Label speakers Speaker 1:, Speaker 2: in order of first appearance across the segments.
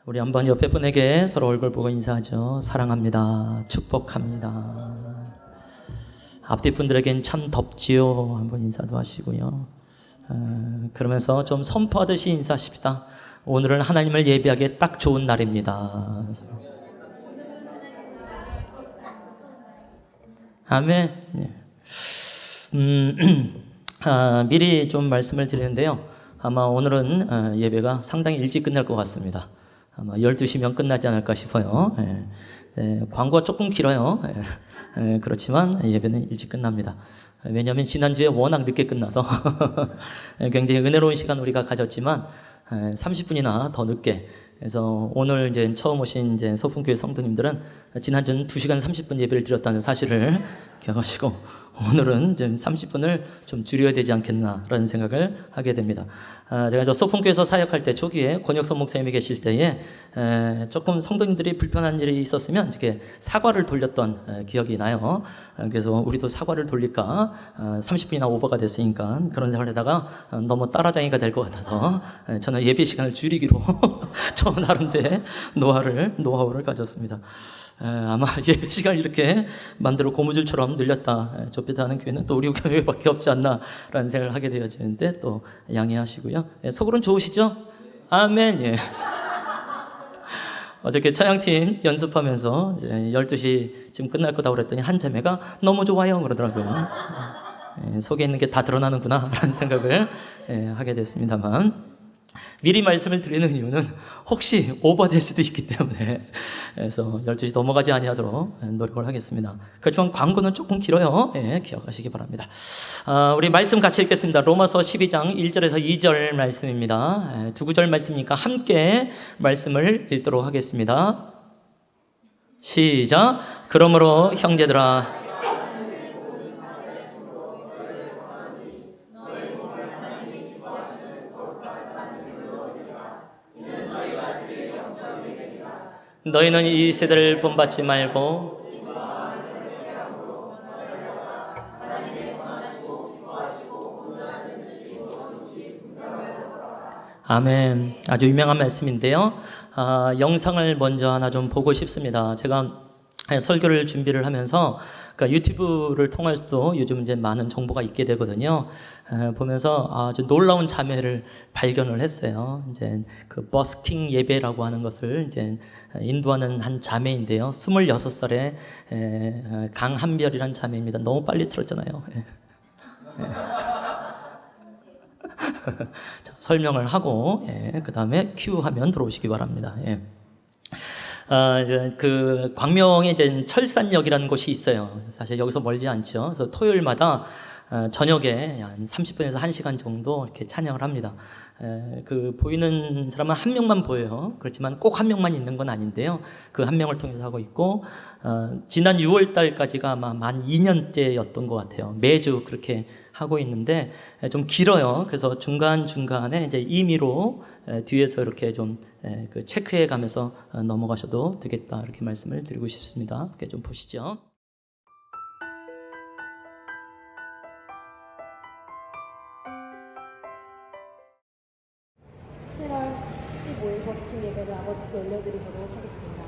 Speaker 1: 우리 한번 옆에 분에게 서로 얼굴 보고 인사하죠. 사랑합니다. 축복합니다. 앞뒤 분들에겐 참 덥지요. 한번 인사도 하시고요. 그러면서 좀 선포하듯이 인사하십시다. 오늘은 하나님을 예배하기에 딱 좋은 날입니다. 아멘. 미리 좀 말씀을 드리는데요. 아마 오늘은 예배가 상당히 일찍 끝날 것 같습니다. 아마 12시면 끝나지 않을까 싶어요. 광고가 조금 길어요. 그렇지만 예배는 일찍 끝납니다. 왜냐하면 지난주에 워낙 늦게 끝나서 굉장히 은혜로운 시간 우리가 가졌지만 30분이나 더 늦게. 그래서 오늘 이제 처음 오신 이제 소풍교회 성도님들은 지난주는 2시간 30분 예배를 드렸다는 사실을 기억하시고 오늘은 좀 30분을 좀 줄여야 되지 않겠나라는 생각을 하게 됩니다. 제가 저 소풍교회에서 사역할 때 초기에 권혁선 목사님이 계실 때에 조금 성도님들이 불편한 일이 있었으면 이렇게 사과를 돌렸던 기억이 나요. 그래서 우리도 사과를 돌릴까 30분이나 오버가 됐으니까 그런 생각을 하다가 너무 따라장이가 될 것 같아서 저는 예배 시간을 줄이기로 저 나름대로 노하우를 가졌습니다. 아마 예배 시간을 이렇게 만들어 고무줄처럼 늘렸다 좁혔다 하는 교회는 또 우리 교회밖에 없지 않나라는 생각을 하게 되어지는데 또 양해하시고요. 속으로는 좋으시죠? 아멘. 예. 어저께 찬양팀 연습하면서 이제 12시쯤 끝날 거다 그랬더니 한 자매가 너무 좋아요 그러더라고요. 속에 있는 게 다 드러나는구나 라는 생각을 하게 됐습니다만 미리 말씀을 드리는 이유는 혹시 오버될 수도 있기 때문에 그래서 12시 넘어가지 아니하도록 노력을 하겠습니다. 그렇지만 광고는 조금 길어요. 기억하시기 바랍니다. 우리 말씀 같이 읽겠습니다. 로마서 12장 1절에서 2절 말씀입니다. 두 구절 말씀이니까 함께 말씀을 읽도록 하겠습니다. 시작. 그러므로 형제들아 너희는 이 세대를 본받지 말고 아멘. 아주 유명한 말씀인데요. 영상을 먼저 하나 좀 보고 싶습니다. 제가 설교를 준비를 하면서 그러니까 유튜브를 통해서도 요즘 이제 많은 정보가 있게 되거든요. 보면서 아주 놀라운 자매를 발견을 했어요. 이제 그 버스킹 예배라고 하는 것을 이제 인도하는 한 자매인데요. 26살에 강한별이라는 자매입니다. 너무 빨리 틀었잖아요. 자, 설명을 하고 그 다음에 큐 하면 들어오시기 바랍니다. 이제 그 광명에 이제 철산역이라는 곳이 있어요. 사실 여기서 멀지 않죠. 그래서 토요일마다 저녁에 한 30분에서 1시간 정도 이렇게 찬양을 합니다. 그 보이는 사람은 한 명만 보여요. 그렇지만 꼭 한 명만 있는 건 아닌데요. 그 한 명을 통해서 하고 있고 지난 6월 달까지가 아마 만 2년째였던 것 같아요. 매주 그렇게 하고 있는데 좀 길어요. 그래서 중간중간에 이제 임의로 뒤에서 이렇게 좀 그 체크해 가면서 넘어가셔도 되겠다 이렇게 말씀을 드리고 싶습니다. 이렇게 좀 보시죠.
Speaker 2: 7월 15일 버스킹 예배를 아버지께 올려드리도록 하겠습니다.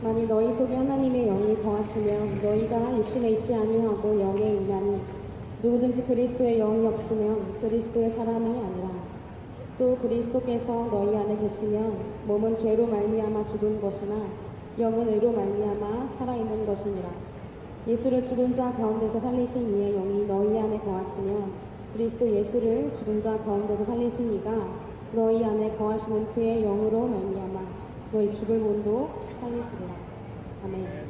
Speaker 2: 만일 너희 속에 하나님의 영이 거하시면 너희가 육신에 있지 아니하고 영에 있나니 누구든지 그리스도의 영이 없으면 그리스도의 사람이 아니라 또 그리스도께서 너희 안에 계시면 몸은 죄로 말미암아 죽은 것이나 영은 의로 말미암아 살아있는 것이니라. 예수를 죽은 자 가운데서 살리신 이의 영이 너희 안에 거하시면 그리스도 예수를 죽은 자 가운데서 살리신 이가 너희 안에 거하시는 그의 영으로 말미암아 너희 죽을 몸도 살리시리라. 아멘.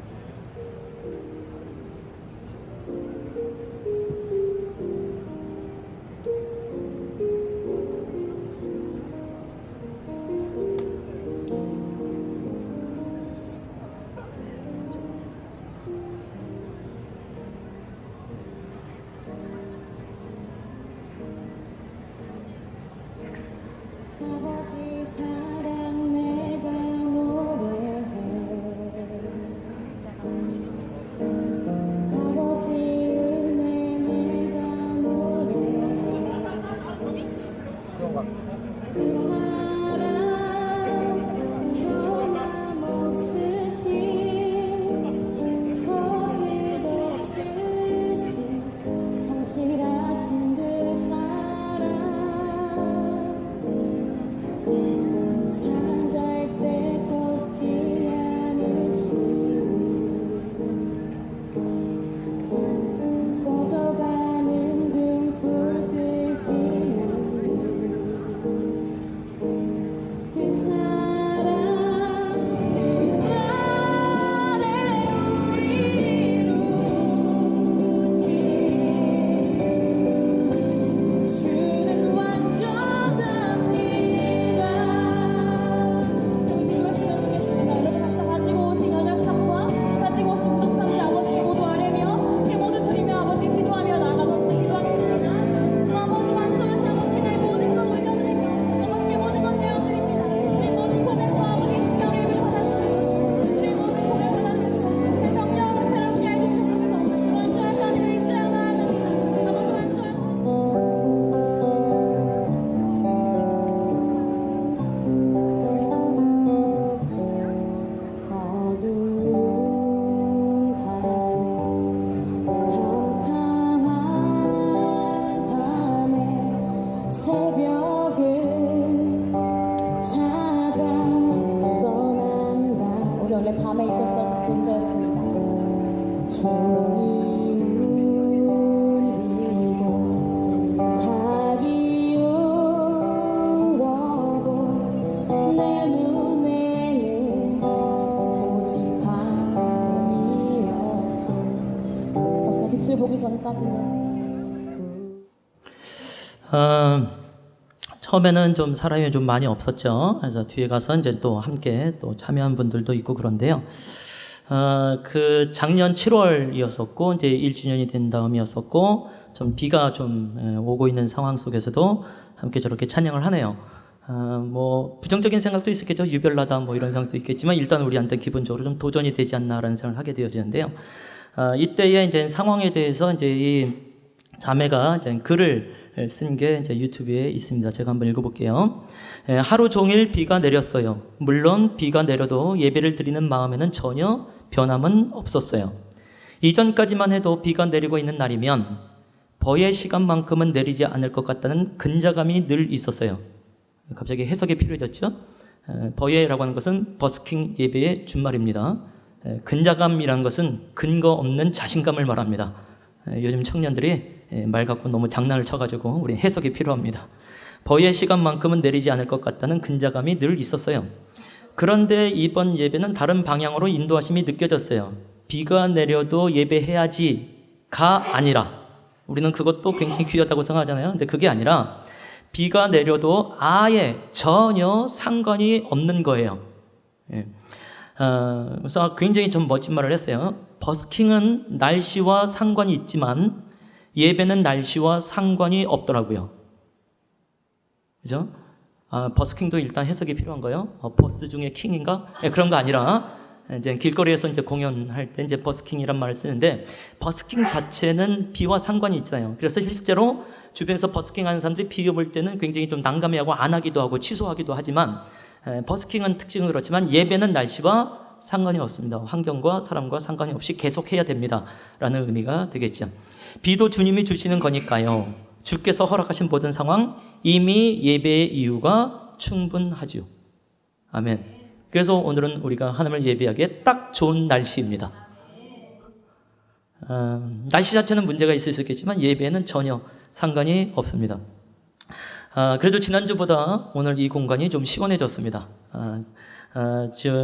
Speaker 2: 아버지 사랑 내가 노래해 전까지는
Speaker 1: 처음에는 좀 사람이 좀 많이 없었죠. 그래서 뒤에 가서 이제 또 함께 또 참여한 분들도 있고 그런데요. 그 작년 7월이었었고 이제 1주년이 된 다음이었었고 좀 비가 좀 오고 있는 상황 속에서도 함께 저렇게 찬양을 하네요. 뭐 부정적인 생각도 있었겠죠. 유별나다 뭐 이런 생각도 있겠지만 일단 우리한테 기본적으로 좀 도전이 되지 않나라는 생각을 하게 되어지는데요. 이때의 이제 상황에 대해서 이제 이 자매가 이제 글을 쓴 게 이제 유튜브에 있습니다. 제가 한번 읽어볼게요. 하루 종일 비가 내렸어요. 물론 비가 내려도 예배를 드리는 마음에는 전혀 변함은 없었어요. 이전까지만 해도 비가 내리고 있는 날이면 버의 시간만큼은 내리지 않을 것 같다는 근자감이 늘 있었어요. 갑자기 해석이 필요해졌죠. 버예라고 하는 것은 버스킹 예배의 준말입니다. 근자감이라는 것은 근거 없는 자신감을 말합니다. 요즘 청년들이 말 갖고 너무 장난을 쳐가지고 우리 해석이 필요합니다. 버의 시간만큼은 내리지 않을 것 같다는 근자감이 늘 있었어요. 그런데 이번 예배는 다른 방향으로 인도하심이 느껴졌어요. 비가 내려도 예배해야지가 아니라, 우리는 그것도 굉장히 귀하다고 생각하잖아요. 근데 그게 아니라 비가 내려도 아예 전혀 상관이 없는 거예요. 그래서 굉장히 좀 멋진 말을 했어요. 버스킹은 날씨와 상관이 있지만 예배는 날씨와 상관이 없더라고요. 그죠? 버스킹도 일단 해석이 필요한 거예요. 버스 중에 킹인가? 그런 거 아니라 이제 길거리에서 이제 공연할 때 이제 버스킹이란 말을 쓰는데 버스킹 자체는 비와 상관이 있잖아요. 그래서 실제로 주변에서 버스킹 하는 사람들이 비 올 때는 굉장히 좀 난감해하고 안 하기도 하고 취소하기도 하지만 버스킹은 특징은 그렇지만 예배는 날씨와 상관이 없습니다. 환경과 사람과 상관이 없이 계속해야 됩니다. 라는 의미가 되겠죠. 비도 주님이 주시는 거니까요. 주께서 허락하신 모든 상황 이미 예배의 이유가 충분하죠. 아멘. 그래서 오늘은 우리가 하나님을 예배하기에 딱 좋은 날씨입니다. 날씨 자체는 문제가 있을 수 있겠지만 예배에는 전혀 상관이 없습니다. 그래도 지난주보다 오늘 이 공간이 좀 시원해졌습니다.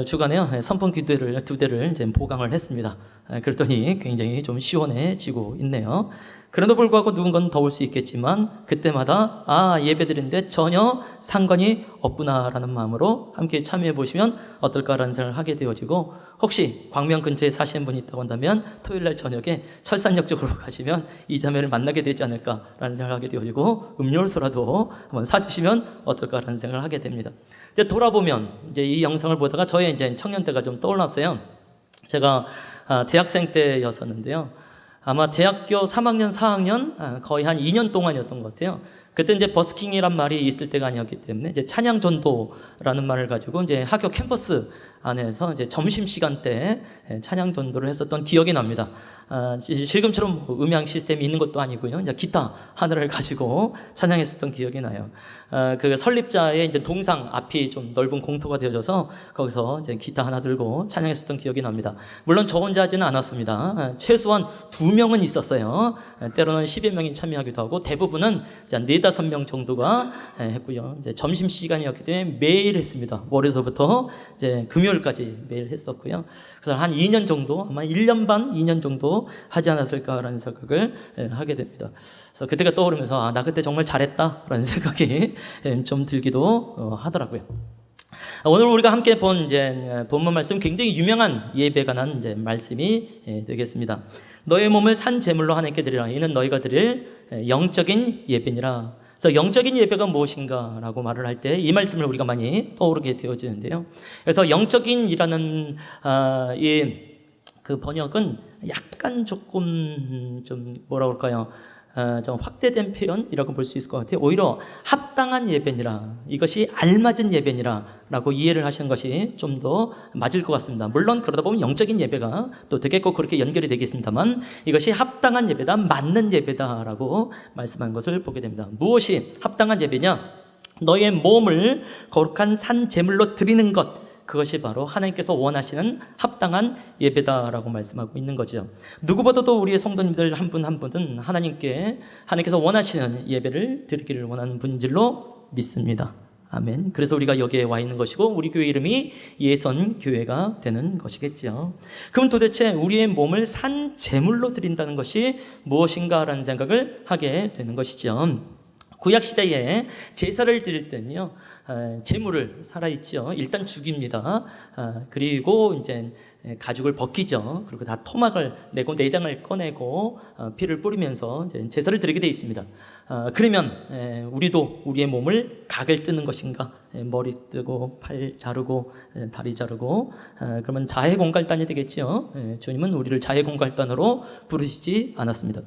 Speaker 1: 주간에요. 선풍기 2대를 이제 보강을 했습니다. 그랬더니 굉장히 좀 시원해지고 있네요. 그럼에도 불구하고 누군가는 더울 수 있겠지만 그때마다 예배드리는데 전혀 상관이 없구나라는 마음으로 함께 참여해 보시면 어떨까라는 생각을 하게 되어지고, 혹시 광명 근처에 사시는 분이 있다고 한다면 토요일날 저녁에 철산역 쪽으로 가시면 이 자매를 만나게 되지 않을까라는 생각을 하게 되어지고 음료수라도 한번 사주시면 어떨까라는 생각을 하게 됩니다. 이제 돌아보면 이제 이 영상을 보다가 저의 이제 청년 때가 좀 떠올랐어요. 제가 대학생 때였었는데요. 아마 대학교 3학년, 4학년 거의 한 2년 동안이었던 것 같아요. 그때 이제 버스킹이란 말이 있을 때가 아니었기 때문에 이제 찬양 전도라는 말을 가지고 이제 학교 캠퍼스 안에서 이제 점심 시간 때 찬양 전도를 했었던 기억이 납니다. 지금처럼 음향 시스템이 있는 것도 아니고요. 이제 기타 하나를 가지고 찬양했었던 기억이 나요. 그 설립자의 이제 동상 앞이 좀 넓은 공터가 되어져서 거기서 이제 기타 하나 들고 찬양했었던 기억이 납니다. 물론 저 혼자 하지는 않았습니다. 최소한 2명은 있었어요. 때로는 10여 명이 참여하기도 하고 대부분은 이제 4-5명 정도가 했고요. 이제 점심 시간이었기 때문에 매일 했습니다. 월요일부터 이제 금요일까지 매일 했었고요. 그래서 한 2년 정도, 아마 1년 반, 2년 정도 하지 않았을까라는 생각을 하게 됩니다. 그래서 그때가 떠오르면서 나 그때 정말 잘했다라는 생각이 좀 들기도 하더라고요. 오늘 우리가 함께 본 이제 본문 말씀, 굉장히 유명한 예배에 관한 이제 말씀이 되겠습니다. 너의 몸을 산 제물로 하나님께 드리라. 이는 너희가 드릴 영적인 예배니라. 그래서 영적인 예배가 무엇인가라고 말을 할 때 이 말씀을 우리가 많이 떠오르게 되어지는데요. 그래서 영적인이라는 그 번역은 약간 조금 좀 뭐라 그럴까요? 좀 확대된 표현이라고 볼 수 있을 것 같아요. 오히려 합당한 예배니라, 이것이 알맞은 예배니라 라고 이해를 하시는 것이 좀 더 맞을 것 같습니다. 물론 그러다 보면 영적인 예배가 또 되겠고 그렇게 연결이 되겠습니다만 이것이 합당한 예배다, 맞는 예배다라고 말씀한 것을 보게 됩니다. 무엇이 합당한 예배냐? 너의 몸을 거룩한 산 제물로 드리는 것, 그것이 바로 하나님께서 원하시는 합당한 예배다라고 말씀하고 있는 거죠. 누구보다도 우리의 성도님들 한 분 한 분은 하나님께서 원하시는 예배를 드리기를 원하는 분인 줄로 믿습니다. 아멘. 그래서 우리가 여기에 와 있는 것이고 우리 교회 이름이 예선교회가 되는 것이겠죠. 그럼 도대체 우리의 몸을 산 제물로 드린다는 것이 무엇인가라는 생각을 하게 되는 것이죠. 구약시대에 제사를 드릴 때는요, 제물을 살아있죠. 일단 죽입니다. 그리고 이제 가죽을 벗기죠. 그리고 다 토막을 내고 내장을 꺼내고 피를 뿌리면서 이제 제사를 드리게 되어 있습니다. 그러면 우리도 우리의 몸을 각을 뜨는 것인가? 머리 뜨고 팔 자르고 다리 자르고 그러면 자해공갈단이 되겠죠. 주님은 우리를 자해공갈단으로 부르시지 않았습니다.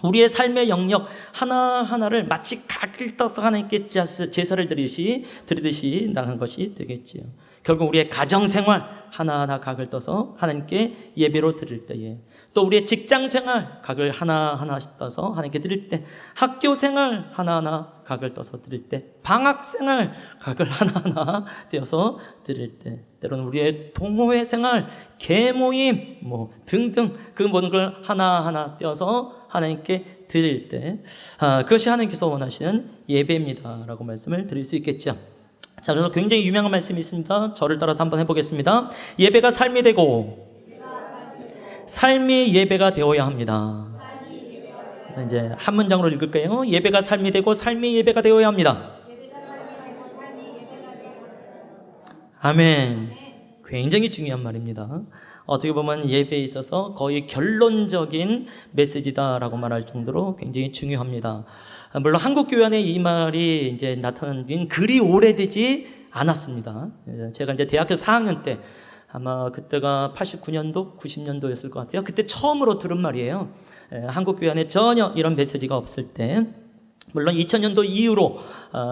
Speaker 1: 우리의 삶의 영역 하나하나를 마치 각을 떠서 하나님께 제사를 드리듯이 나가는 것이 되겠지요. 결국 우리의 가정생활 하나하나 각을 떠서 하나님께 예배로 드릴 때에, 또 우리의 직장생활 각을 하나하나 떠서 하나님께 드릴 때, 학교생활 하나하나 각을 떠서 드릴 때, 방학생활 각을 하나하나 떼어서 드릴 때, 때로는 우리의 동호회 생활, 계모임 등등 그 모든 걸 하나하나 떼어서 하나님께 드릴 때, 그것이 하나님께서 원하시는 예배입니다 라고 말씀을 드릴 수 있겠죠. 자, 그래서 굉장히 유명한 말씀이 있습니다. 저를 따라서 한번 해보겠습니다. 예배가 삶이 되고 삶이 예배가 되어야 합니다. 자, 이제 한 문장으로 읽을까요? 예배가 삶이 되고 삶이 예배가 되어야 합니다. 아멘. 굉장히 중요한 말입니다. 어떻게 보면 예배에 있어서 거의 결론적인 메시지다라고 말할 정도로 굉장히 중요합니다. 물론 한국 교회 안에 이 말이 이제 나타난 지 그리 오래되지 않았습니다. 제가 이제 대학교 4학년 때, 아마 그때가 89년도, 90년도였을 것 같아요. 그때 처음으로 들은 말이에요. 한국 교회 안에 전혀 이런 메시지가 없을 때, 물론 2000년도 이후로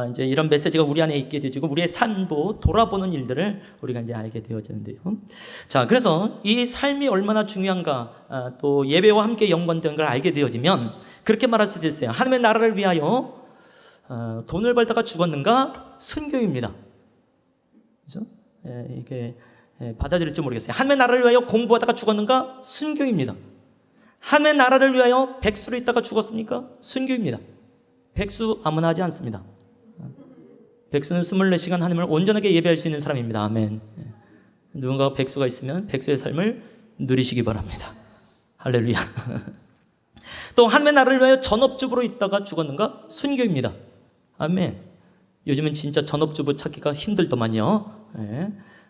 Speaker 1: 이제 이런 메시지가 우리 안에 있게 되고 우리의 산보 돌아보는 일들을 우리가 이제 알게 되어지는데요. 자, 그래서 이 삶이 얼마나 중요한가, 또 예배와 함께 연관된 걸 알게 되어지면 그렇게 말할 수도 있어요. 하나님의 나라를 위하여 돈을 벌다가 죽었는가? 순교입니다. 그죠? 이게 받아들일지 모르겠어요. 하나님의 나라를 위하여 공부하다가 죽었는가? 순교입니다. 하나님의 나라를 위하여 백수로 있다가 죽었습니까? 순교입니다. 백수 아무나 하지 않습니다. 백수는 24시간 하나님을 온전하게 예배할 수 있는 사람입니다. 아멘. 누군가가 백수가 있으면 백수의 삶을 누리시기 바랍니다. 할렐루야. 또 하나님의 나라를 위하여 전업주부로 있다가 죽었는가? 순교입니다. 아멘. 요즘은 진짜 전업주부 찾기가 힘들더만요.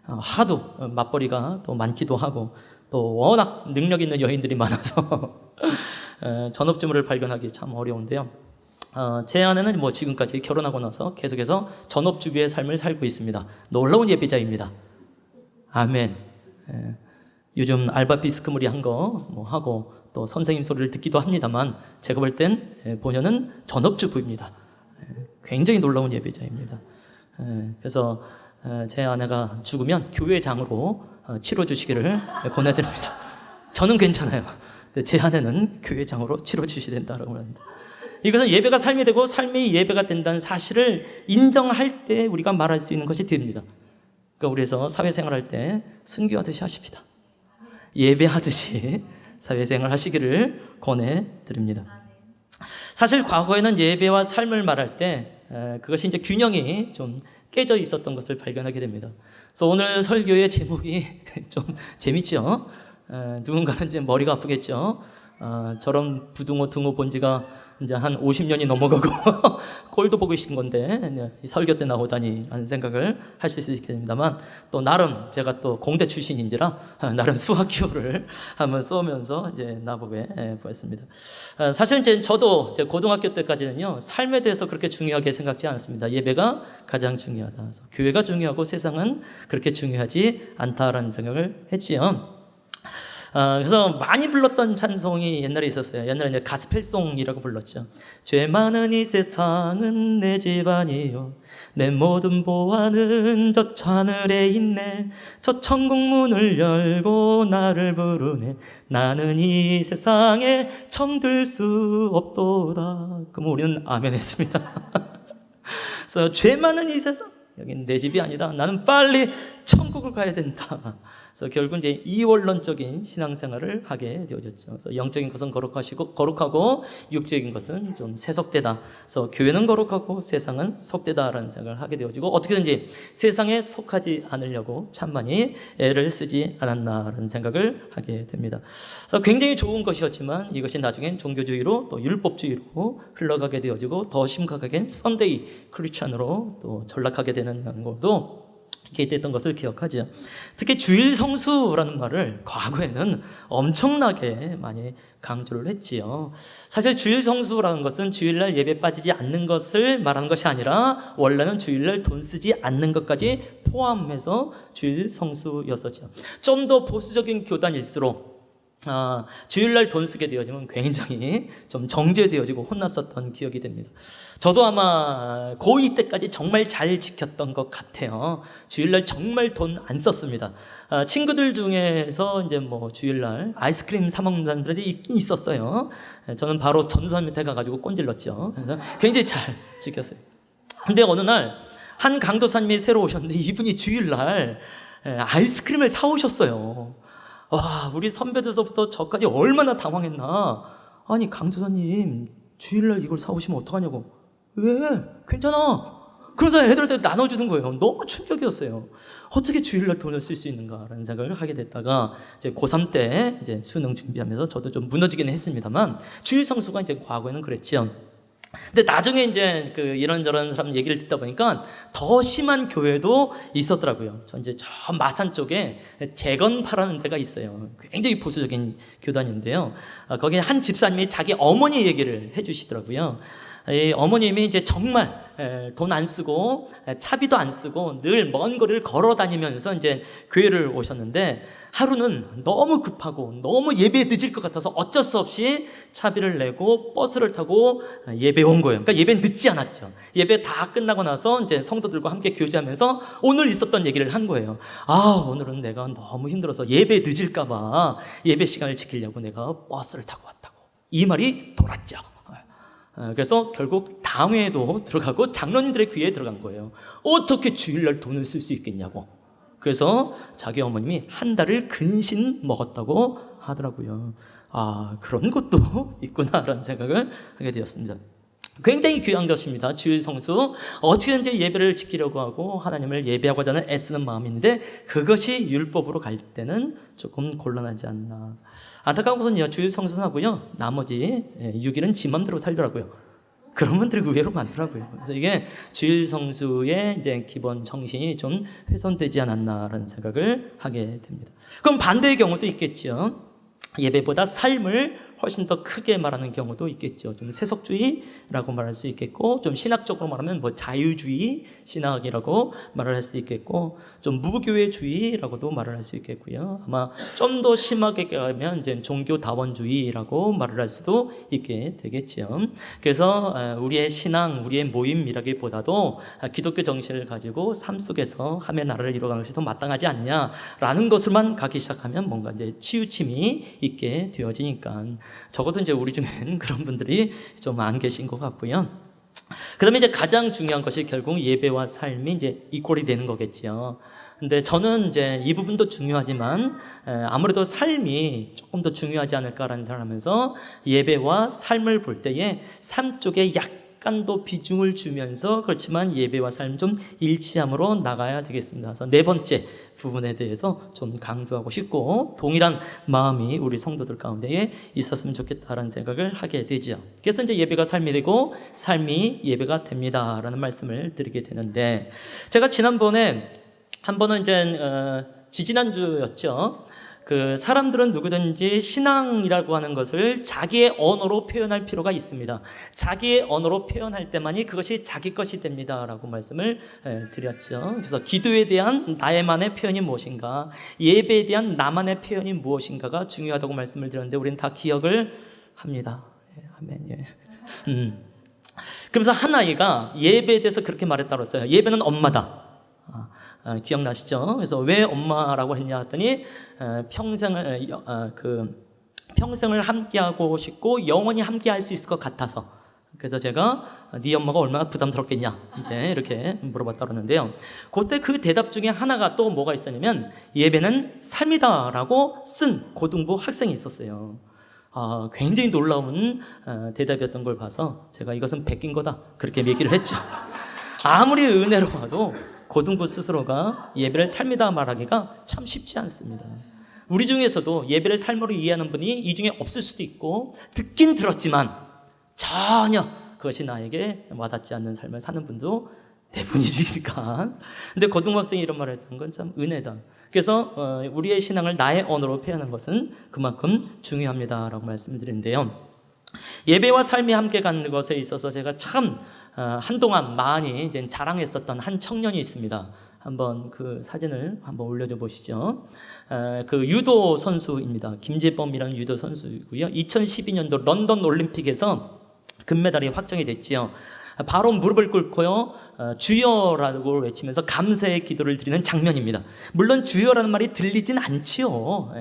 Speaker 1: 하도 맞벌이가 또 많기도 하고 또 워낙 능력 있는 여인들이 많아서 전업주부를 발견하기 참 어려운데요. 제 아내는 지금까지 결혼하고 나서 계속해서 전업주부의 삶을 살고 있습니다. 놀라운 예배자입니다. 아멘. 요즘 알바 비스크물이 한 거 하고 또 선생님 소리를 듣기도 합니다만 제가 볼 땐 본연은 전업주부입니다. 굉장히 놀라운 예배자입니다. 그래서 제 아내가 죽으면 교회장으로 치러주시기를 권해드립니다. 저는 괜찮아요. 제 아내는 교회장으로 치러주셔야 된다고 합니다. 이것은 예배가 삶이 되고 삶이 예배가 된다는 사실을 인정할 때 우리가 말할 수 있는 것이 됩니다. 그러니까 우리에서 사회생활할 때 순교하듯이 하십시다. 예배하듯이 사회생활 하시기를 권해드립니다. 사실 과거에는 예배와 삶을 말할 때 그것이 이제 균형이 좀 깨져 있었던 것을 발견하게 됩니다. 그래서 오늘 설교의 제목이 좀 재밌죠? 누군가는 이제 머리가 아프겠죠? 저런 부등호 등호 본 지가 이제 한 50년이 넘어가고 꼴도 보기 싫은 건데 설교 때 나오다니 하는 생각을 할 수 있게 됩니다만, 또 나름 제가 또 공대 출신인지라 나름 수학 기호를 한번 써면서 이제 나보게 보였습니다. 사실 이제 저도 제 고등학교 때까지는요 삶에 대해서 그렇게 중요하게 생각지 않았습니다. 예배가 가장 중요하다. 그래서 교회가 중요하고 세상은 그렇게 중요하지 않다라는 생각을 했지요. 그래서 많이 불렀던 찬송이 옛날에 있었어요. 옛날에 이제 가스펠송이라고 불렀죠. 죄 많은 이 세상은 내 집안이요, 내 모든 보화는 저 하늘에 있네, 저 천국 문을 열고 나를 부르네, 나는 이 세상에 정들 수 없도다. 그럼 우리는 아멘 했습니다. 그래서 죄 많은 이 세상, 여긴 내 집이 아니다. 나는 빨리 천국을 가야 된다. 그래서 결국 이제 이원론적인 신앙생활을 하게 되어졌죠. 그래서 영적인 것은 거룩하고 육적인 것은 좀 세속되다. 그래서 교회는 거룩하고 세상은 속되다라는 생각을 하게 되어지고 어떻게든지 세상에 속하지 않으려고 참 많이 애를 쓰지 않았나라는 생각을 하게 됩니다. 그래서 굉장히 좋은 것이었지만 이것이 나중엔 종교주의로 또 율법주의로 흘러가게 되어지고 더 심각하게 썬데이 크리스찬으로 또 전락하게 되는 것도 이렇게 됐던 것을 기억하죠. 특히 주일 성수라는 말을 과거에는 엄청나게 많이 강조를 했지요. 사실 주일 성수라는 것은 주일날 예배 빠지지 않는 것을 말하는 것이 아니라 원래는 주일날 돈 쓰지 않는 것까지 포함해서 주일 성수였었죠. 좀 더 보수적인 교단일수록 주일날 돈 쓰게 되어지면 굉장히 좀 정죄되어지고 혼났었던 기억이 됩니다. 저도 아마 고2 때까지 정말 잘 지켰던 것 같아요. 주일날 정말 돈 안 썼습니다. 친구들 중에서 이제 뭐 주일날 아이스크림 사 먹는 사람들이 있긴 있었어요. 저는 바로 전도사 밑에 가가지고 꼰질렀죠. 그래서 굉장히 잘 지켰어요. 근데 어느 날 한 강도사님이 새로 오셨는데 이분이 주일날 아이스크림을 사오셨어요. 와, 우리 선배들서부터 저까지 얼마나 당황했나. 아니, 강도사님 주일날 이걸 사오시면 어떡하냐고. 왜? 괜찮아. 그러다 애들한테 나눠주는 거예요. 너무 충격이었어요. 어떻게 주일날 돈을 쓸 수 있는가라는 생각을 하게 됐다가 이제 고3 때 이제 수능 준비하면서 저도 좀 무너지긴 했습니다만 주일 성수가 이제 과거에는 그랬죠. 근데 나중에 이제 그 이런저런 사람 얘기를 듣다 보니까 더 심한 교회도 있었더라고요. 저 이제 저 마산 쪽에 재건파라는 데가 있어요. 굉장히 보수적인 교단인데요. 거기 한 집사님이 자기 어머니 얘기를 해주시더라고요. 이 어머님이 이제 정말 돈 안 쓰고 차비도 안 쓰고 늘 먼 거리를 걸어 다니면서 이제 교회를 오셨는데 하루는 너무 급하고 너무 예배에 늦을 것 같아서 어쩔 수 없이 차비를 내고 버스를 타고 예배에 온 거예요. 그러니까 예배는 늦지 않았죠. 예배 다 끝나고 나서 이제 성도들과 함께 교제하면서 오늘 있었던 얘기를 한 거예요. 오늘은 내가 너무 힘들어서 예배 늦을까봐 예배 시간을 지키려고 내가 버스를 타고 왔다고. 이 말이 돌았죠. 그래서 결국 당회에도 들어가고 장로님들의 귀에 들어간 거예요. 어떻게 주일날 돈을 쓸 수 있겠냐고. 그래서 자기 어머님이 한 달을 근신 먹었다고 하더라고요. 그런 것도 있구나라는 생각을 하게 되었습니다. 굉장히 귀한 것입니다. 주일 성수. 어떻게든지 예배를 지키려고 하고 하나님을 예배하고자 하는 애쓰는 마음인데 그것이 율법으로 갈 때는 조금 곤란하지 않나. 안타까운 것은요, 주일 성수는 하고요, 나머지 6일은 지 맘대로 살더라고요. 그런 분들이 의외로 많더라고요. 그래서 이게 주일 성수의 이제 기본 정신이 좀 훼손되지 않았나라는 생각을 하게 됩니다. 그럼 반대의 경우도 있겠죠. 예배보다 삶을 훨씬 더 크게 말하는 경우도 있겠죠. 좀 세속주의라고 말할 수 있겠고, 좀 신학적으로 말하면 뭐 자유주의 신학이라고 말을 할 수 있겠고, 좀 무교회주의라고도 말을 할 수 있겠고요. 아마 좀 더 심하게 가면 이제 종교다원주의라고 말을 할 수도 있게 되겠죠. 그래서 우리의 신앙, 우리의 모임이라기보다도 기독교 정신을 가지고 삶 속에서 함의 나라를 이루어가는 것이 더 마땅하지 않냐라는 것을만 가기 시작하면 뭔가 이제 치우침이 있게 되어지니까. 적어도 이제 우리 중엔 그런 분들이 좀 안 계신 것 같고요. 그 다음에 이제 가장 중요한 것이 결국 예배와 삶이 이제 이꼴이 되는 거겠지요. 근데 저는 이제 이 부분도 중요하지만 아무래도 삶이 조금 더 중요하지 않을까라는 생각을 하면서 예배와 삶을 볼 때에 삶 쪽에 약간 더 비중을 주면서 그렇지만 예배와 삶 좀 일치함으로 나가야 되겠습니다. 그래서 네 번째 부분에 대해서 좀 강조하고 싶고 동일한 마음이 우리 성도들 가운데에 있었으면 좋겠다라는 생각을 하게 되죠. 그래서 이제 예배가 삶이 되고 삶이 예배가 됩니다라는 말씀을 드리게 되는데, 제가 지난번에 한 번은 이제 지지난주였죠. 그 사람들은 누구든지 신앙이라고 하는 것을 자기의 언어로 표현할 필요가 있습니다. 자기의 언어로 표현할 때만이 그것이 자기 것이 됩니다라고 말씀을 드렸죠. 그래서 기도에 대한 나의만의 표현이 무엇인가, 예배에 대한 나만의 표현이 무엇인가가 중요하다고 말씀을 드렸는데 우리는 다 기억을 합니다. 아멘. 예. 그러면서 한 아이가 예배에 대해서 그렇게 말했다고 했어요. 예배는 엄마다. 기억나시죠? 그래서 왜 엄마라고 했냐 했더니 평생을 함께하고 싶고 영원히 함께할 수 있을 것 같아서. 그래서 제가 네 엄마가 얼마나 부담스럽겠냐 이제 이렇게 물어봤다 그러는데요. 그때 그 대답 중에 하나가 또 뭐가 있었냐면 예배는 삶이다라고 쓴 고등부 학생이 있었어요. 굉장히 놀라운 대답이었던 걸 봐서 제가 이것은 베낀 거다 그렇게 얘기를 했죠. 아무리 은혜로 봐도 고등부 스스로가 예배를 삶이다 말하기가 참 쉽지 않습니다. 우리 중에서도 예배를 삶으로 이해하는 분이 이 중에 없을 수도 있고 듣긴 들었지만 전혀 그것이 나에게 와닿지 않는 삶을 사는 분도 대부분이니까. 근데 고등학생이 이런 말을 했던 건 참 은혜다. 그래서 우리의 신앙을 나의 언어로 표현하는 것은 그만큼 중요합니다라고 말씀을 드리는데요. 예배와 삶이 함께 가는 것에 있어서 제가 참 한동안 많이 이제 자랑했었던 한 청년이 있습니다. 한번 그 사진을 한번 올려줘 보시죠. 그 유도 선수입니다. 김재범이라는 유도 선수이고요. 2012년도 런던 올림픽에서 금메달이 확정이 됐지요. 바로 무릎을 꿇고요, 주여라고 외치면서 감사의 기도를 드리는 장면입니다. 물론 주여라는 말이 들리진 않지요.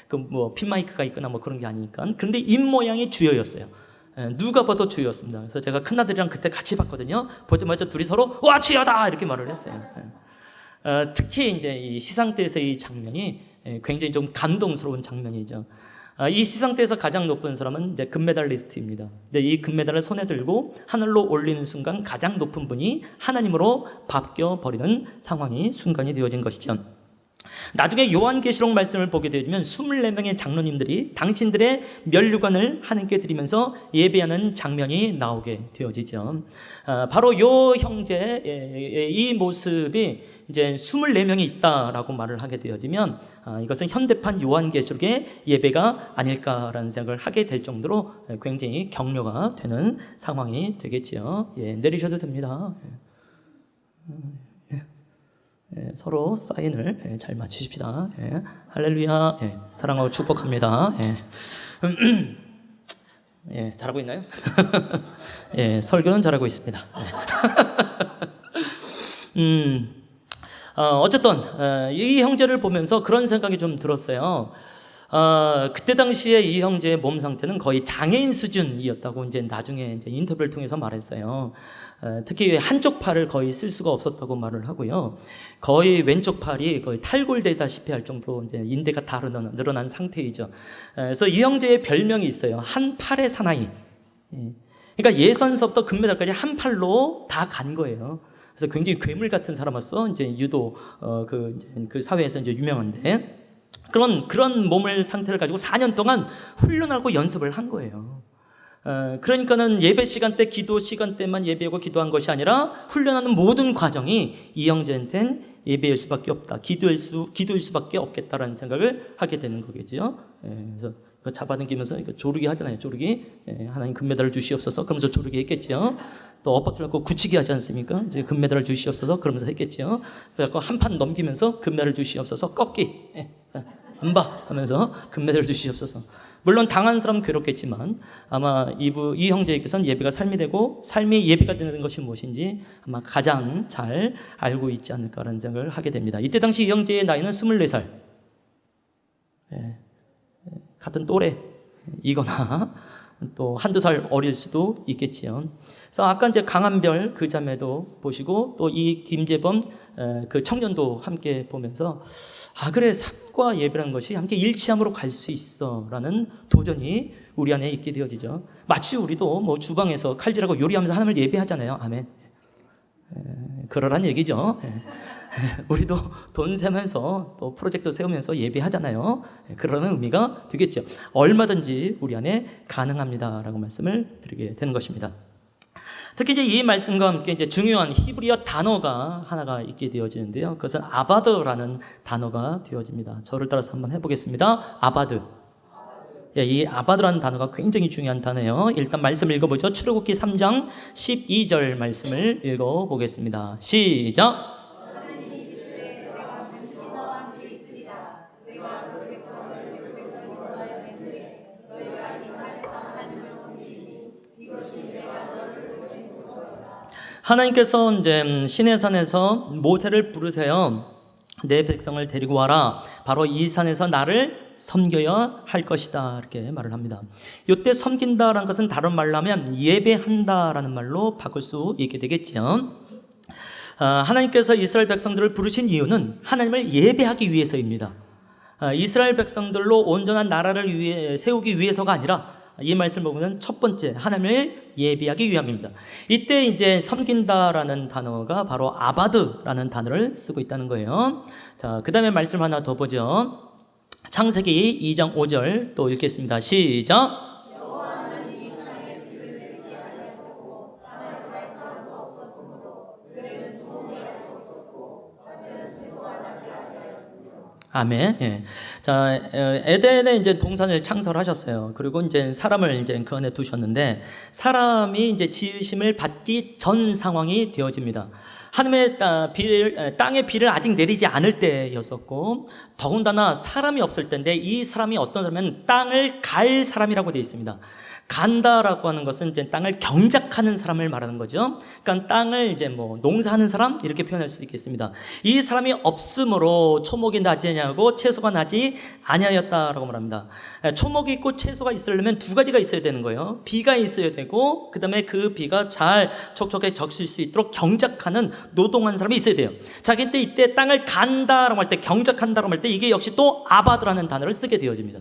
Speaker 1: 그 뭐 핀마이크가 있거나 뭐 그런 게 아니니까. 그런데 입 모양이 주여였어요. 누가 봐도 주여였습니다. 그래서 제가 큰아들이랑 그때 같이 봤거든요. 보자마자 둘이 서로 와 주여다 이렇게 말을 했어요. 특히 이제 이 시상대에서 이 장면이 굉장히 좀 감동스러운 장면이죠. 이 시상대에서 가장 높은 사람은 이제 금메달리스트입니다. 근데 이 금메달을 손에 들고 하늘로 올리는 순간 가장 높은 분이 하나님으로 바뀌어 버리는 상황이 순간이 되어진 것이죠. 나중에 요한계시록 말씀을 보게 되면 24명의 장로님들이 당신들의 면류관을 하나님께 드리면서 예배하는 장면이 나오게 되어지죠. 바로 요 형제의 이 모습이 이제 24명이 있다라고 말을 하게 되어지면 이것은 현대판 요한계시록의 예배가 아닐까라는 생각을 하게 될 정도로 굉장히 격려가 되는 상황이 되겠지요. 내리셔도 됩니다. 서로 사인을 잘 맞추십시다. 할렐루야. 사랑하고 축복합니다. 잘하고 있나요? 설교는 잘하고 있습니다. 어쨌든 이 형제를 보면서 그런 생각이 좀 들었어요. 그때 당시에 이 형제의 몸 상태는 거의 장애인 수준이었다고 이제 나중에 이제 인터뷰를 통해서 말했어요. 특히 한쪽 팔을 거의 쓸 수가 없었다고 말을 하고요. 거의 왼쪽 팔이 거의 탈골되다시피 할 정도로 이제 인대가 다 늘어난 상태이죠. 그래서 이 형제의 별명이 있어요. 한 팔의 사나이. 그러니까 예선서부터 금메달까지 한 팔로 다 간 거예요. 그래서 굉장히 괴물 같은 사람으로서 이제 유도 그 사회에서 이제 유명한데. 그런 몸을 상태를 가지고 4년 동안 훈련하고 연습을 한 거예요. 그러니까는 예배 시간 때, 기도 시간 때만 예배하고 기도한 것이 아니라 훈련하는 모든 과정이 이 형제한테는 예배일 수밖에 없다, 기도일 수밖에 없겠다라는 생각을 하게 되는 거겠죠. 그래서 잡아당기면서 조르기 하잖아요. 조르기. 하나님 금메달을 주시옵소서. 그러면서 조르기 했겠죠. 또 엎어뜨려 놓고 굳히기 하지 않습니까? 이제 금메달을 주시옵소서. 그러면서 했겠죠. 그래서 한 판 넘기면서 금메달을 주시옵소서. 꺾기. 안 봐 하면서 금메달을 주시옵소서. 물론 당한 사람은 괴롭겠지만 아마 이 형제에게선 예배가 삶이 되고 삶이 예배가 되는 것이 무엇인지 아마 가장 잘 알고 있지 않을까라는 생각을 하게 됩니다. 이때 당시 이 형제의 나이는 24살. 같은 또래이거나 또 한두 살 어릴 수도 있겠지요. 그래서 아까 이제 강한별 그 자매도 보시고 또 이 김재범 그 청년도 함께 보면서 그래, 삶과 예배라는 것이 함께 일치함으로 갈 수 있어라는 도전이 우리 안에 있게 되어지죠. 마치 우리도 뭐 주방에서 칼질하고 요리하면서 하나님을 예배하잖아요. 아멘. 그러란 얘기죠. 우리도 돈 세면서 또 프로젝트 세우면서 예배하잖아요. 그러는 의미가 되겠죠. 얼마든지 우리 안에 가능합니다라고 말씀을 드리게 되는 것입니다. 특히 이제 이 말씀과 함께 이제 중요한 히브리어 단어가 하나가 있게 되어지는데요. 그것은 아바드라는 단어가 되어집니다. 저를 따라서 한번 해보겠습니다. 아바드. 이 아바드라는 단어가 굉장히 중요한 단어예요. 일단 말씀을 읽어보죠. 출애굽기 3장 12절 말씀을 읽어보겠습니다. 시작. 하나님께서 이제 시내산에서 모세를 부르세요. 내 백성을 데리고 와라. 바로 이 산에서 나를 섬겨야 할 것이다. 이렇게 말을 합니다. 이때 섬긴다라는 것은 다른 말로 하면 예배한다라는 말로 바꿀 수 있게 되겠죠. 하나님께서 이스라엘 백성들을 부르신 이유는 하나님을 예배하기 위해서입니다. 이스라엘 백성들로 온전한 나라를 세우기 위해서가 아니라 이 말씀을 보면 첫 번째 하나님을 예배하기 위함입니다. 이때 이제 섬긴다라는 단어가 바로 아바드라는 단어를 쓰고 있다는 거예요. 자, 그 다음에 말씀 하나 더 보죠. 창세기 2장 5절 또 읽겠습니다. 시작. 아멘. 예. 자, 에덴에 이제 동산을 창설하셨어요. 그리고 이제 사람을 이제 그 안에 두셨는데 사람이 이제 지으심을 받기 전 상황이 되어집니다. 하나님의 땅의 비를 아직 내리지 않을 때였었고 더군다나 사람이 없을 때인데 이 사람이 어떤 사람은 땅을 갈 사람이라고 되어 있습니다. 간다라고 하는 것은 이제 땅을 경작하는 사람을 말하는 거죠. 그러니까 땅을 이제 뭐 농사하는 사람 이렇게 표현할 수 있겠습니다. 이 사람이 없으므로 초목이 나지 아니하고 채소가 나지 아니하였다라고 말합니다. 초목이 있고 채소가 있으려면 두 가지가 있어야 되는 거예요. 비가 있어야 되고 그다음에 그 비가 잘 촉촉하게 적실 수 있도록 경작하는 노동하는 사람이 있어야 돼요. 자, 근데 이때 땅을 간다라고 할 때 경작한다라고 할 때 이게 역시 또 아바드라는 단어를 쓰게 되어집니다.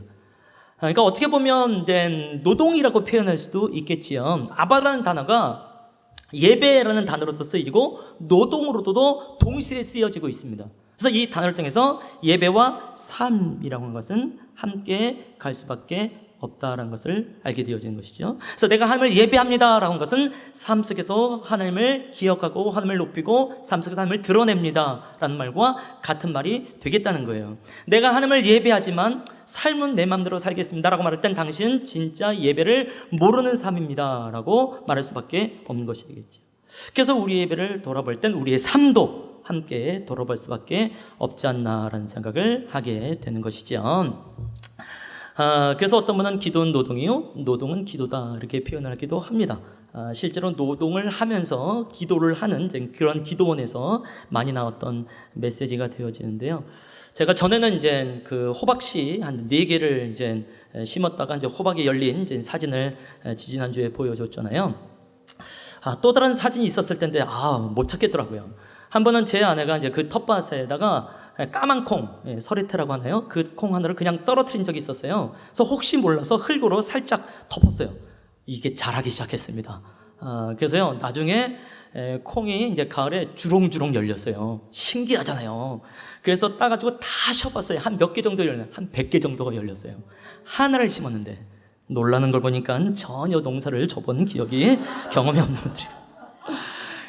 Speaker 1: 그러니까 어떻게 보면 이제 노동이라고 표현할 수도 있겠지요. 아바라는 단어가 예배라는 단어로도 쓰이고 노동으로도 동시에 쓰여지고 있습니다. 그래서 이 단어를 통해서 예배와 삶이라고 하는 것은 함께 갈 수밖에 없다라는 것을 알게 되어지는 것이죠. 그래서 내가 하나님을 예배합니다라는 것은 삶 속에서 하나님을 기억하고 하나님을 높이고 삶 속에서 하나님을 드러냅니다라는 말과 같은 말이 되겠다는 거예요. 내가 하나님을 예배하지만 삶은 내 마음대로 살겠습니다라고 말할 땐 당신은 진짜 예배를 모르는 삶입니다라고 말할 수밖에 없는 것이 되겠죠. 그래서 우리 예배를 돌아볼 땐 우리의 삶도 함께 돌아볼 수밖에 없지 않나라는 생각을 하게 되는 것이죠. 그래서 어떤 분은 기도는 노동이요, 노동은 기도다 이렇게 표현하기도 합니다. 실제로 노동을 하면서 기도를 하는 그런 기도원에서 많이 나왔던 메시지가 되어지는데요. 제가 전에는 이제 그 호박씨 한 4개를 이제 심었다가 이제 호박이 열린 이제 사진을 지지난주에 보여줬잖아요. 또 다른 사진이 있었을 텐데 못 찾겠더라고요. 한 번은 제 아내가 이제 그 텃밭에다가 까만 콩, 서리태라고 하나요? 그 콩 하나를 그냥 떨어뜨린 적이 있었어요. 그래서 혹시 몰라서 흙으로 살짝 덮었어요. 이게 자라기 시작했습니다. 그래서요, 나중에 콩이 이제 가을에 주렁주렁 열렸어요. 신기하잖아요. 그래서 따가지고 다 쉬어봤어요. 한 몇 개 정도 열렸어요. 한 100개 정도가 열렸어요. 하나를 심었는데 놀라는 걸 보니까 전혀 농사를 줘본 경험이 없는 분들이.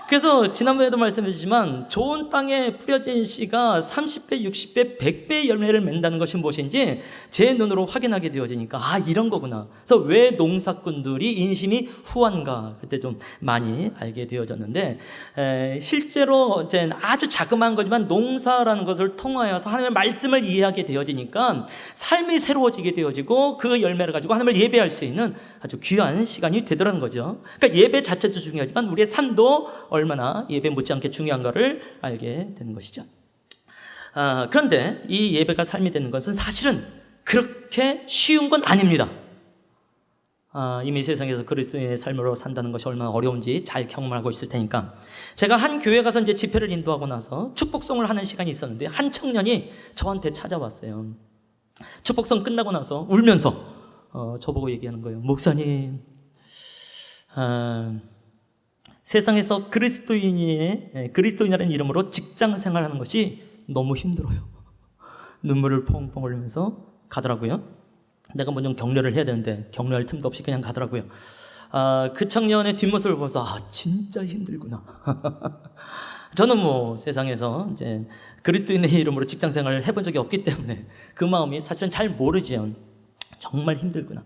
Speaker 1: 그래서 지난번에도 말씀드렸지만 좋은 땅에 뿌려진 씨가 30배, 60배, 100배 열매를 맺는다는 것이 무엇인지 제 눈으로 확인하게 되어지니까 이런 거구나. 그래서 왜 농사꾼들이 인심이 후한가 그때 좀 많이 알게 되어졌는데 실제로 이제 아주 자그마한 거지만 농사라는 것을 통하여서 하나님의 말씀을 이해하게 되어지니까 삶이 새로워지게 되어지고 그 열매를 가지고 하나님을 예배할 수 있는 아주 귀한 시간이 되더라는 거죠. 그러니까 예배 자체도 중요하지만 우리의 삶도 얼마나 예배 못지않게 중요한가를 알게 되는 것이죠. 그런데 이 예배가 삶이 되는 것은 사실은 그렇게 쉬운 건 아닙니다. 이미 세상에서 그리스도인의 삶으로 산다는 것이 얼마나 어려운지 잘 경험하고 있을 테니까 제가 한 교회 가서 이제 집회를 인도하고 나서 축복송을 하는 시간이 있었는데 한 청년이 저한테 찾아왔어요. 축복송 끝나고 나서 울면서 저보고 얘기하는 거예요. 목사님, 세상에서 그리스도인이라는 이름으로 직장 생활하는 것이 너무 힘들어요. 눈물을 펑펑 흘리면서 가더라고요. 내가 뭐 좀 격려를 해야 되는데 격려할 틈도 없이 그냥 가더라고요. 그 청년의 뒷모습을 보면서 진짜 힘들구나. 저는 뭐 세상에서 이제 그리스도인의 이름으로 직장 생활을 해본 적이 없기 때문에 그 마음이 사실은 잘 모르지요. 정말 힘들구나.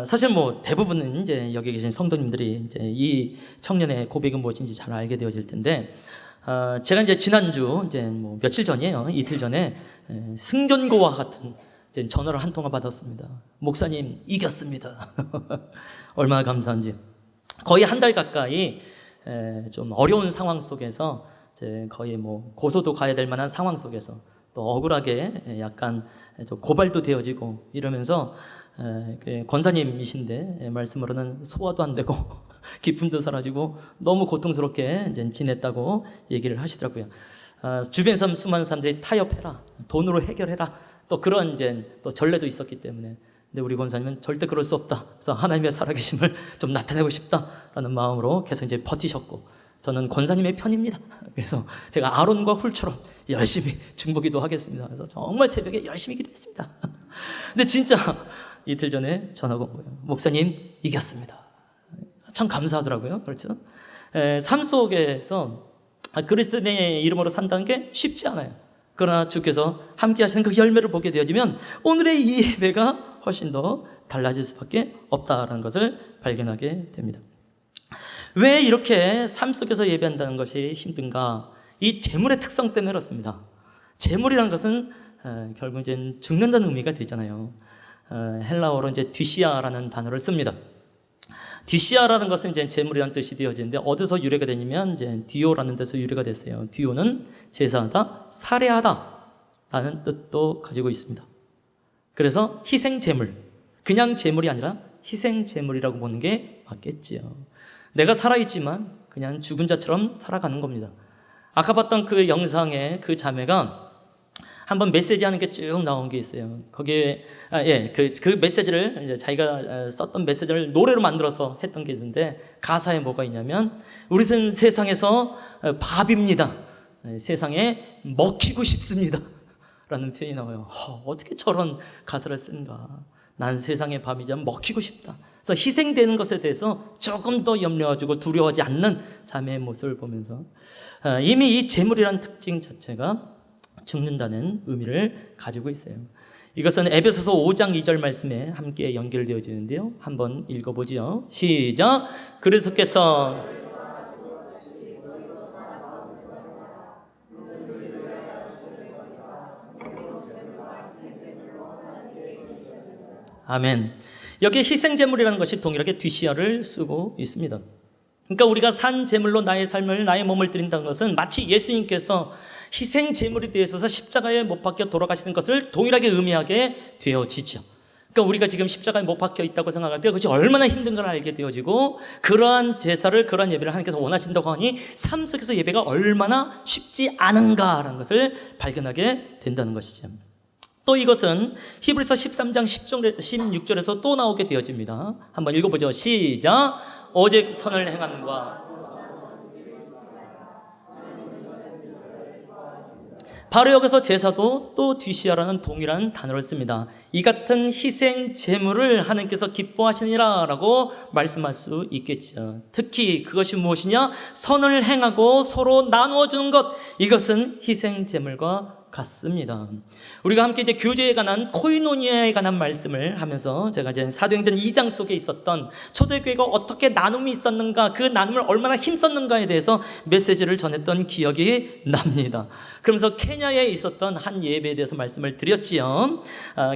Speaker 1: 사실 뭐 대부분은 이제 여기 계신 성도님들이 이제 이 청년의 고백은 무엇인지 잘 알게 되어질 텐데, 제가 이제 지난주 이제 뭐 며칠 전이에요. 이틀 전에 승전고와 같은 이제 전화를 한 통화 받았습니다. 목사님 이겼습니다. 얼마나 감사한지. 거의 한 달 가까이 좀 어려운 상황 속에서 이제 거의 뭐 고소도 가야 될 만한 상황 속에서 또 억울하게 약간 좀 고발도 되어지고 이러면서 그 권사님이신데 말씀으로는 소화도 안 되고 기쁨도 사라지고 너무 고통스럽게 이제 지냈다고 얘기를 하시더라고요. 주변 수많은 사람들이 타협해라, 돈으로 해결해라, 또 그런 이제 또 전례도 있었기 때문에. 근데 우리 권사님은 절대 그럴 수 없다. 그래서 하나님의 살아계심을 좀 나타내고 싶다라는 마음으로 계속 이제 버티셨고, 저는 권사님의 편입니다. 그래서 제가 아론과 훌처럼 열심히 중보기도 하겠습니다. 그래서 정말 새벽에 열심히 기도했습니다. 근데 진짜 이틀 전에 전화가 온 거예요. 목사님 이겼습니다. 참 감사하더라고요. 그렇죠? 삶 속에서 그리스도의 이름으로 산다는 게 쉽지 않아요. 그러나 주께서 함께 하시는 그 열매를 보게 되어지면 오늘의 이 예배가 훨씬 더 달라질 수밖에 없다라는 것을 발견하게 됩니다. 왜 이렇게 삶 속에서 예배한다는 것이 힘든가? 이 재물의 특성 때문에 그렇습니다. 재물이라는 것은 결국 이제 죽는다는 의미가 되잖아요. 헬라어로 이제 뒤시아라는 단어를 씁니다. 뒤시아라는 것은 이제 재물이라는 뜻이 되어지는데 어디서 유래가 되냐면 이제 디오라는 데서 유래가 됐어요. 디오는 제사하다, 살해하다라는 뜻도 가지고 있습니다. 그래서 희생 재물, 그냥 재물이 아니라 희생 재물이라고 보는 게 맞겠지요. 내가 살아있지만 그냥 죽은 자처럼 살아가는 겁니다. 아까 봤던 그 영상에 그 자매가 한번 메시지 하는 게 쭉 나온 게 있어요. 거기에 그 메시지를 이제 자기가 썼던 메시지를 노래로 만들어서 했던 게 있는데 가사에 뭐가 있냐면 우리는 세상에서 밥입니다. 세상에 먹히고 싶습니다. 라는 표현이 나와요. 어떻게 저런 가사를 쓴가? 난 세상의 밥이자 먹히고 싶다. 그래서 희생되는 것에 대해서 조금 더 염려하고 두려워하지 않는 자매의 모습을 보면서 이미 이 재물이라는 특징 자체가 죽는다는 의미를 가지고 있어요. 이것은 에베소서 5장 2절 말씀에 함께 연결되어지는데요. 한번 읽어보지요. 시작. 그리스도께서 아멘. 여기 희생제물이라는 것이 동일하게 뒤시아를 쓰고 있습니다. 그러니까 우리가 산 제물로 나의 삶을, 나의 몸을 드린다는 것은 마치 예수님께서 희생제물이 되어서 십자가에 못 박혀 돌아가시는 것을 동일하게 의미하게 되어지죠. 그러니까 우리가 지금 십자가에 못 박혀 있다고 생각할 때 그것이 얼마나 힘든 걸 알게 되어지고 그러한 제사를, 그러한 예배를 하나님께서 원하신다고 하니 삶 속에서 예배가 얼마나 쉽지 않은가라는 것을 발견하게 된다는 것이죠. 또 이것은 히브리서 13장 16절에서 또 나오게 되어집니다. 한번 읽어보죠. 시작. 오직 선을 행함과 바로 여기서 제사도 또 뒤시아라는 동일한 단어를 씁니다. 이 같은 희생 제물을 하나님께서 기뻐하시니라 라고 말씀할 수 있겠죠. 특히 그것이 무엇이냐? 선을 행하고 서로 나누어 주는 것, 이것은 희생 제물과 같습니다. 우리가 함께 이제 교제에 관한 코이노니아에 관한 말씀을 하면서 제가 이제 사도행전 2장 속에 있었던 초대교회가 어떻게 나눔이 있었는가, 그 나눔을 얼마나 힘썼는가에 대해서 메시지를 전했던 기억이 납니다. 그러면서 케냐에 있었던 한 예배에 대해서 말씀을 드렸지요.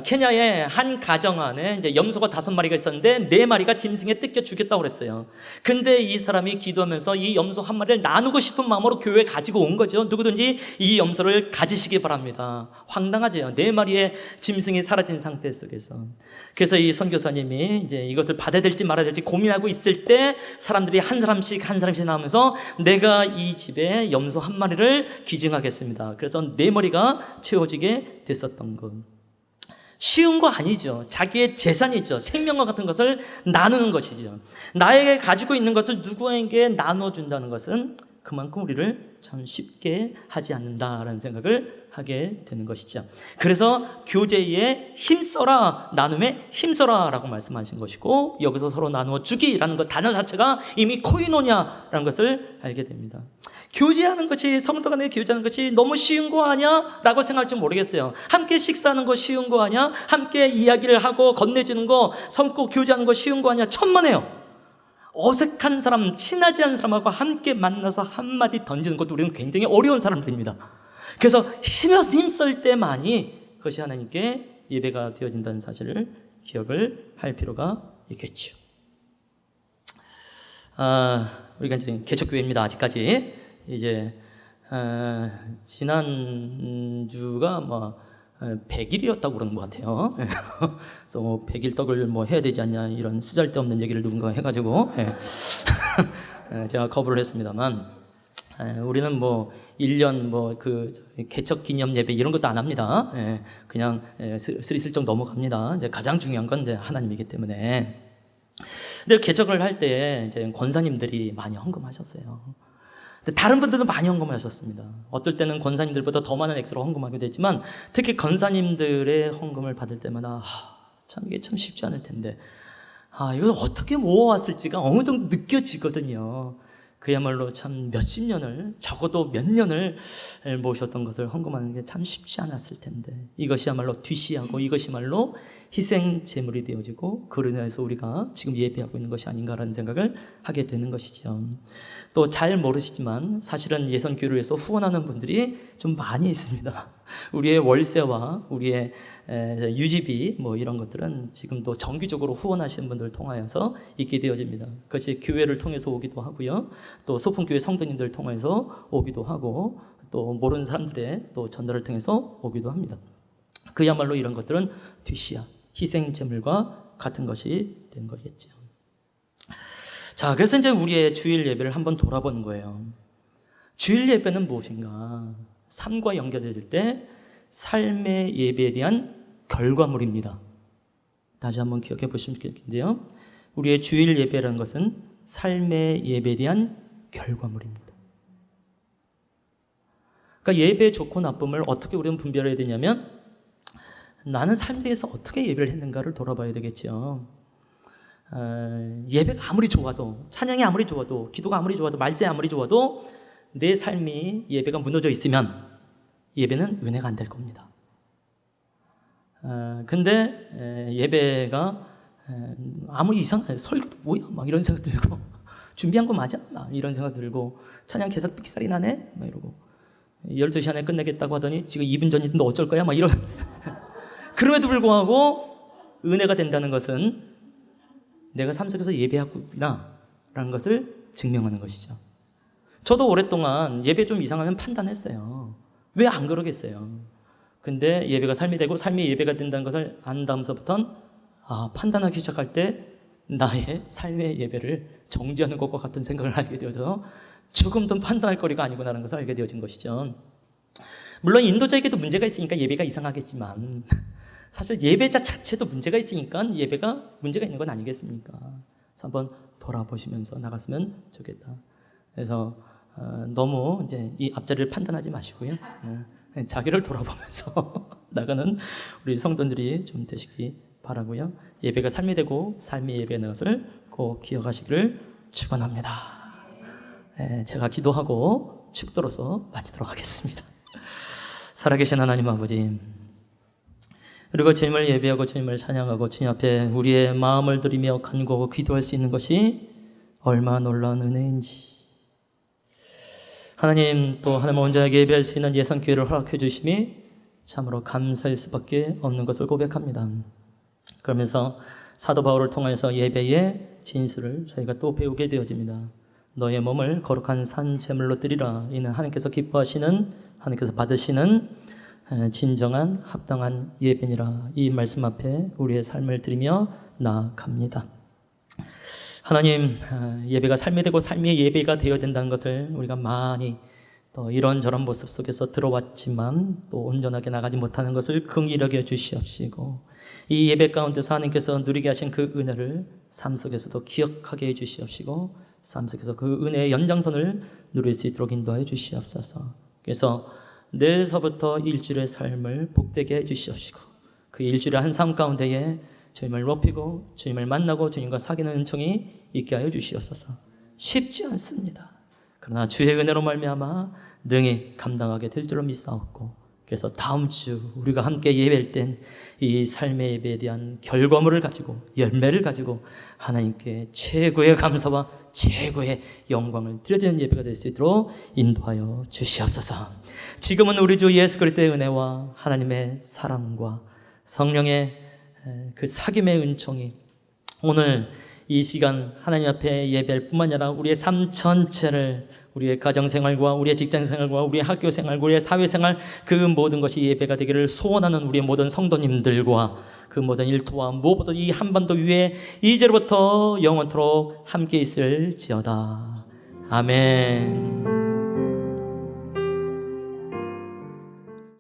Speaker 1: 케냐의 한 가정 안에 이제 염소가 5마리가 있었는데 4마리가 짐승에 뜯겨 죽였다고 그랬어요. 근데 이 사람이 기도하면서 이 염소 한 마리를 나누고 싶은 마음으로 교회에 가지고 온 거죠. 누구든지 이 염소를 가지시기 바랍니다. 황당하죠. 4마리의 짐승이 사라진 상태 속에서. 그래서 이 선교사님이 이제 이것을 받아야 될지 말아야 될지 고민하고 있을 때 사람들이 한 사람씩 나오면서 내가 이 집에 염소 한 마리를 기증하겠습니다. 그래서 4머리가 채워지게 됐었던 것. 쉬운 거 아니죠. 자기의 재산이죠. 생명과 같은 것을 나누는 것이죠. 나에게 가지고 있는 것을 누구에게 나눠준다는 것은 그만큼 우리를 참 쉽게 하지 않는다라는 생각을 하게 되는 것이죠. 그래서 교제에 힘써라, 나눔에 힘써라 라고 말씀하신 것이고, 여기서 서로 나누어 주기라는 것 단어 자체가 이미 코이노냐라는 것을 알게 됩니다. 교제하는 것이, 성도 간에 교제하는 것이 너무 쉬운 거 아니야? 라고 생각할지 모르겠어요. 함께 식사하는 거 쉬운 거 아니야? 함께 이야기를 하고 건네주는 거, 성고 교제하는 거 쉬운 거 아니야? 천만에요. 어색한 사람, 친하지 않은 사람하고 함께 만나서 한마디 던지는 것도 우리는 굉장히 어려운 사람들입니다. 그래서 힘쓸 때만이 그것이 하나님께 예배가 되어진다는 사실을 기억을 할 필요가 있겠죠. 우리가 이제 개척교회입니다. 아직까지 이제 지난주가 뭐 100일이었다고 그러는 것 같아요. 그래서 뭐 100일 떡을 뭐 해야 되지 않냐 이런 쓰잘데없는 얘기를 누군가 해가지고 제가 거부를 했습니다만, 우리는 뭐 1년 뭐 그 개척 기념 예배 이런 것도 안 합니다. 그냥 스리슬쩍 넘어갑니다. 이제 가장 중요한 건 이제 하나님이기 때문에. 근데 개척을 할 때 이제 권사님들이 많이 헌금하셨어요. 다른 분들도 많이 헌금하셨습니다. 어떨 때는 권사님들보다 더 많은 액수로 헌금하기도 했지만, 특히 권사님들의 헌금을 받을 때마다 참 이게 참 쉽지 않을 텐데, 이걸 어떻게 모아왔을지가 어느 정도 느껴지거든요. 그야말로 참 몇십 년을, 적어도 몇 년을 모셨던 것을 헌금하는 게 참 쉽지 않았을 텐데, 이것이야말로 뒤시하고 이것이야말로 희생 제물이 되어지고, 그로 인해서 우리가 지금 예배하고 있는 것이 아닌가라는 생각을 하게 되는 것이죠. 또 잘 모르시지만 사실은 예선교회를 위해서 후원하는 분들이 좀 많이 있습니다. 우리의 월세와 우리의 유지비 뭐 이런 것들은 지금도 정기적으로 후원하시는 분들을 통하여서 있게 되어집니다. 그것이 교회를 통해서 오기도 하고요, 또 소풍교회 성도님들을 통해서 오기도 하고, 또 모르는 사람들의 또 전달을 통해서 오기도 합니다. 그야말로 이런 것들은 뒤시야, 희생 제물과 같은 것이 된 거겠죠. 자, 그래서 이제 우리의 주일 예배를 한번 돌아보는 거예요. 주일 예배는 무엇인가? 삶과 연결될 때 삶의 예배에 대한 결과물입니다. 다시 한번 기억해 보시면 좋겠는데요. 우리의 주일 예배라는 것은 삶의 예배에 대한 결과물입니다. 그러니까 예배의 좋고 나쁨을 어떻게 우리는 분별해야 되냐면, 나는 삶에서 어떻게 예배를 했는가를 돌아봐야 되겠죠. 예배가 아무리 좋아도, 찬양이 아무리 좋아도, 기도가 아무리 좋아도, 말씀이 아무리 좋아도 내 삶이 예배가 무너져 있으면 예배는 은혜가 안 될 겁니다. 근데 예배가 아무리 이상해, 설교도 뭐야 막 이런 생각 들고, 준비한 거 맞아? 막 이런 생각 들고, 찬양 계속 삑사리 나네? 막 이러고, 12시 안에 끝내겠다고 하더니 지금 2분 전인데 어쩔 거야? 막 이런 그럼에도 불구하고 은혜가 된다는 것은 내가 삶 속에서 예배하고 있구나 라는 것을 증명하는 것이죠. 저도 오랫동안 예배 좀 이상하면 판단했어요. 왜 안 그러겠어요? 근데 예배가 삶이 되고 삶이 예배가 된다는 것을 안 다음서부터는 판단하기 시작할 때 나의 삶의 예배를 정지하는 것과 같은 생각을 하게 되어서 조금 더 판단할 거리가 아니구나라는 것을 알게 되어진 것이죠. 물론 인도자에게도 문제가 있으니까 예배가 이상하겠지만, 사실 예배자 자체도 문제가 있으니까 예배가 문제가 있는 건 아니겠습니까? 그래서 한번 돌아보시면서 나갔으면 좋겠다. 그래서 너무 이제 이 앞자리를 판단하지 마시고요, 자기를 돌아보면서 나가는 우리 성도들이 좀 되시기 바라고요. 예배가 삶이 되고 삶이 예배는 것을 꼭 기억하시기를 축원합니다. 제가 기도하고 축도로서 마치도록 하겠습니다. 살아계신 하나님 아버지, 그리고 주님을 예배하고 주님을 찬양하고 주님 앞에 우리의 마음을 드리며 간구하고 기도할 수 있는 것이 얼마나 놀라운 은혜인지, 하나님 또 하나님 온전하게 예배할 수 있는 예선교회를 허락해 주심이 참으로 감사할 수밖에 없는 것을 고백합니다. 그러면서 사도 바울을 통해서 예배의 진수를 저희가 또 배우게 되어집니다. 너의 몸을 거룩한 산 제물로 드리라. 이는 하나님께서 기뻐하시는, 하나님께서 받으시는 진정한 합당한 예배니라. 이 말씀 앞에 우리의 삶을 드리며 나아갑니다. 하나님, 예배가 삶이 되고 삶이 예배가 되어야 된다는 것을 우리가 많이 또 이런저런 모습 속에서 들어왔지만 또 온전하게 나가지 못하는 것을 긍휼하게 주시옵시고, 이 예배 가운데서 하나님께서 누리게 하신 그 은혜를 삶 속에서도 기억하게 해주시옵시고, 삶 속에서 그 은혜의 연장선을 누릴 수 있도록 인도하여 주시옵소서. 그래서 내일서부터 일주일의 삶을 복되게 해주시옵시고, 그 일주일의 한 삶 가운데에 주님을 높이고 주님을 만나고 주님과 사귀는 은총이 있게 하여 주시옵소서. 쉽지 않습니다. 그러나 주의 은혜로 말미암아 능히 감당하게 될 줄로 믿사옵고, 그래서 다음 주 우리가 함께 예배할 땐 이 삶의 예배에 대한 결과물을 가지고, 열매를 가지고 하나님께 최고의 감사와 최고의 영광을 드려지는 예배가 될 수 있도록 인도하여 주시옵소서. 지금은 우리 주 예수 그리스도의 은혜와 하나님의 사랑과 성령의 그 사귐의 은총이 오늘 이 시간 하나님 앞에 예배할 뿐만 아니라 우리의 삶 전체를 우리의 가정생활과 우리의 직장생활과 우리의 학교생활, 우리의 사회생활 그 모든 것이 예배가 되기를 소원하는 우리의 모든 성도님들과 그 모든 일터와 무엇보다 이 한반도 위에 이제로부터 영원토록 함께 있을지어다. 아멘.